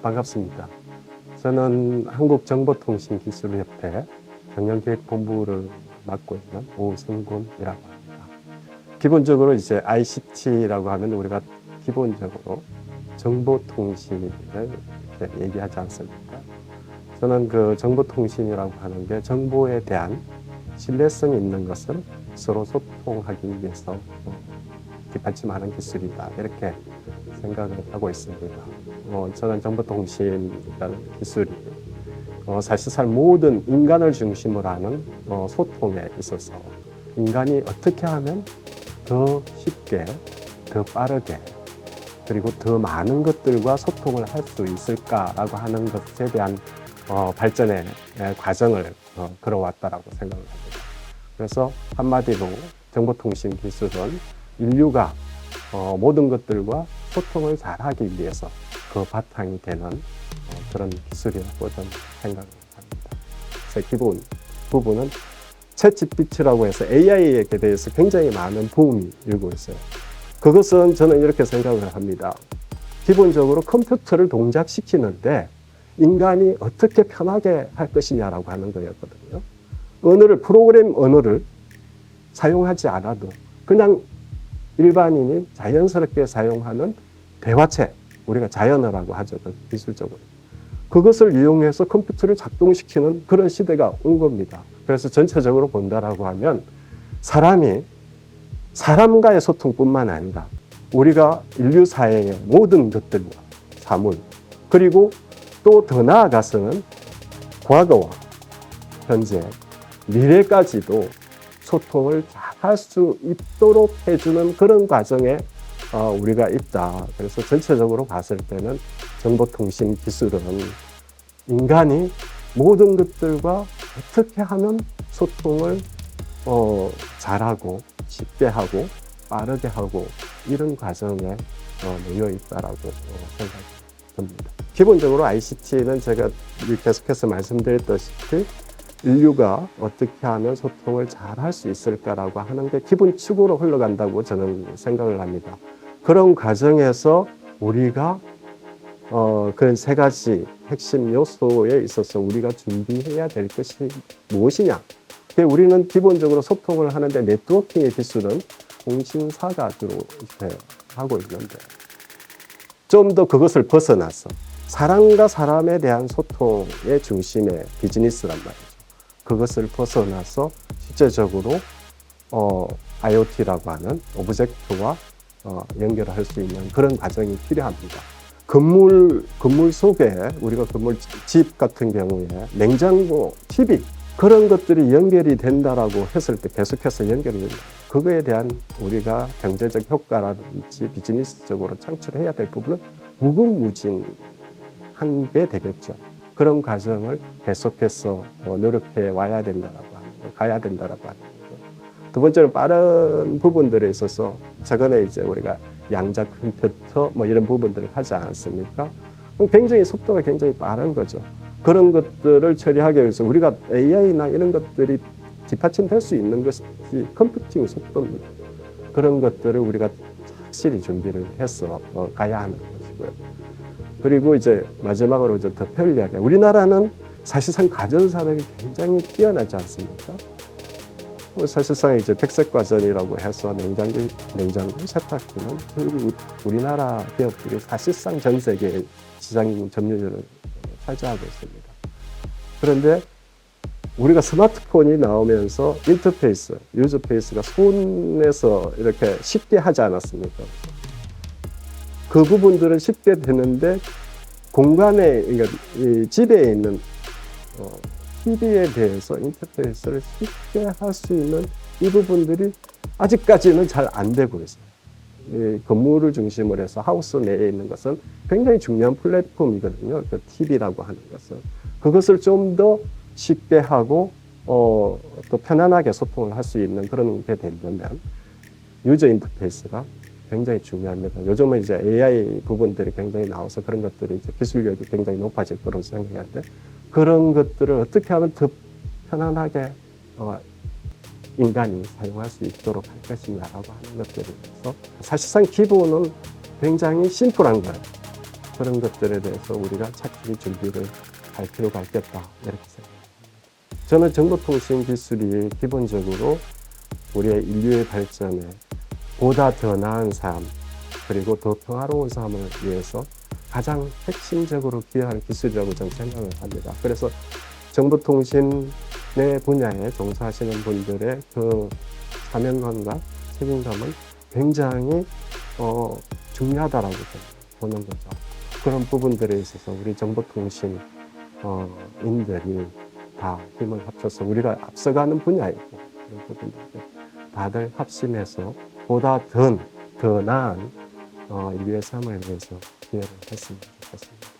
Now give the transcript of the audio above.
반갑습니다. 저는 한국정보통신기술협회 경영기획본부를 맡고 있는 오승곤이라고 합니다. 기본적으로 이제 ICT라고 하면 우리가 기본적으로 정보통신을 이렇게 얘기하지 않습니까? 저는 그 정보통신이라고 하는 게 정보에 대한 신뢰성 있는 것을 서로 소통하기 위해서 뒷받침하는 기술이다, 이렇게 생각을 하고 있습니다. 저는 정보통신이라는 기술이 사실상 모든 인간을 중심으로 하는 소통에 있어서 인간이 어떻게 하면 더 쉽게, 더 빠르게, 그리고 더 많은 것들과 소통을 할 수 있을까라고 하는 것에 대한 발전의 과정을 걸어왔다라고 생각을 합니다. 그래서 한마디로 정보통신 기술은 인류가 모든 것들과 소통을 잘하기 위해서 그 바탕이 되는 그런 기술이라고 저는 생각을 합니다. 그래서 기본 부분은 챗GPT라고 해서 AI에 대해서 굉장히 많은 붐이 일고 있어요. 그것은 저는 이렇게 생각을 합니다. 기본적으로 컴퓨터를 동작시키는데 인간이 어떻게 편하게 할 것이냐라고 하는 거였거든요. 프로그램 언어를 사용하지 않아도 그냥 일반인이 자연스럽게 사용하는 대화체, 우리가 자연어라고 하죠, 기술적으로. 그것을 이용해서 컴퓨터를 작동시키는 그런 시대가 온 겁니다. 그래서 전체적으로 본다라고 하면 사람이 사람과의 소통뿐만 아니라 우리가 인류 사회의 모든 것들과 사물, 그리고 또 더 나아가서는 과거와 현재, 미래까지도 소통을 잘 할 수 있도록 해주는 그런 과정에 우리가 있다. 그래서 전체적으로 봤을 때는 정보통신 기술은 인간이 모든 것들과 어떻게 하면 소통을 잘하고 쉽게 하고 빠르게 하고 이런 과정에 놓여 있다라고 생각합니다. 기본적으로 ICT는 제가 계속해서 말씀드렸다시피 인류가 어떻게 하면 소통을 잘 할 수 있을까라고 하는 게 기본축으로 흘러간다고 저는 생각을 합니다. 그런 과정에서 우리가 그런 세 가지 핵심 요소에 있어서 우리가 준비해야 될 것이 무엇이냐. 우리는 기본적으로 소통을 하는데 네트워킹의 기술은 통신사가 주로 하고 있는데 좀 더 그것을 벗어나서 사람과 사람에 대한 소통의 중심의 비즈니스란 말이죠. 그것을 벗어나서 실제적으로 IoT라고 하는 오브젝트와 연결할 수 있는 그런 과정이 필요합니다. 건물 속에 우리가 건물 집 같은 경우에 냉장고, TV 그런 것들이 연결이 된다라고 했을 때 계속해서 연결이 된다. 그거에 대한 우리가 경제적 효과라든지 비즈니스적으로 창출해야 될 부분은 무궁무진한 게 되겠죠. 그런 과정을 계속해서 노력해 와야 된다라고 하는 거, 가야 된다라고 하는 거죠. 두 번째는 빠른 부분들에 있어서 최근에 이제 우리가 양자 컴퓨터 이런 부분들을 하지 않았습니까? 굉장히 속도가 굉장히 빠른 거죠. 그런 것들을 처리하기 위해서 우리가 AI나 이런 것들이 뒷받침될 수 있는 것이 컴퓨팅 속도입니다. 그런 것들을 우리가 확실히 준비를 해서 가야 하는 것이고요. 그리고 이제 마지막으로 더 편리하게 우리나라는 사실상 가전산업이 굉장히 뛰어나지 않습니까? 사실상 이제 백색과전이라고 해서 냉장고, 세탁기는 우리나라 기업들이 사실상 전 세계 시장 점유율을 차지하고 있습니다. 그런데 우리가 스마트폰이 나오면서 인터페이스, 유저페이스가 손에서 이렇게 쉽게 하지 않았습니까? 그 부분들은 쉽게 되는데 공간에, 그러니까 이 집에 있는 TV에 대해서 인터페이스를 쉽게 할 수 있는 이 부분들이 아직까지는 잘 안 되고 있어요. 이 건물을 중심으로 해서 하우스 내에 있는 것은 굉장히 중요한 플랫폼이거든요. 그 TV라고 하는 것은. 그것을 좀 더 쉽게 하고 또 편안하게 소통을 할 수 있는 그런 게 되려면 유저 인터페이스가 굉장히 중요합니다. 요즘은 이제 AI 부분들이 굉장히 나와서 그런 것들이 이제 기술력이 굉장히 높아질 거라고 생각하는데 그런 것들을 어떻게 하면 더 편안하게 인간이 사용할 수 있도록 할 것이냐라고 하는 것들에 대해서 사실상 기본은 굉장히 심플한 거예요. 그런 것들에 대해서 우리가 차근히 준비를 할 필요가 있겠다 이렇게 생각합니다. 저는 정보통신 기술이 기본적으로 우리의 인류의 발전에 보다 더 나은 삶 그리고 더 평화로운 삶을 위해서 가장 핵심적으로 기여하는 기술이라고 저는 생각을 합니다. 그래서 정보통신의 분야에 종사하시는 분들의 그 사명감과 책임감은 굉장히 중요하다라고 보는 거죠. 그런 부분들에 있어서 우리 정보통신 인들이 다 힘을 합쳐서 우리가 앞서가는 분야이고 그런 부분들 다들 합심해서 보다 더 나은 인류의 삶을 위해서 기여를 했으면 좋겠습니다.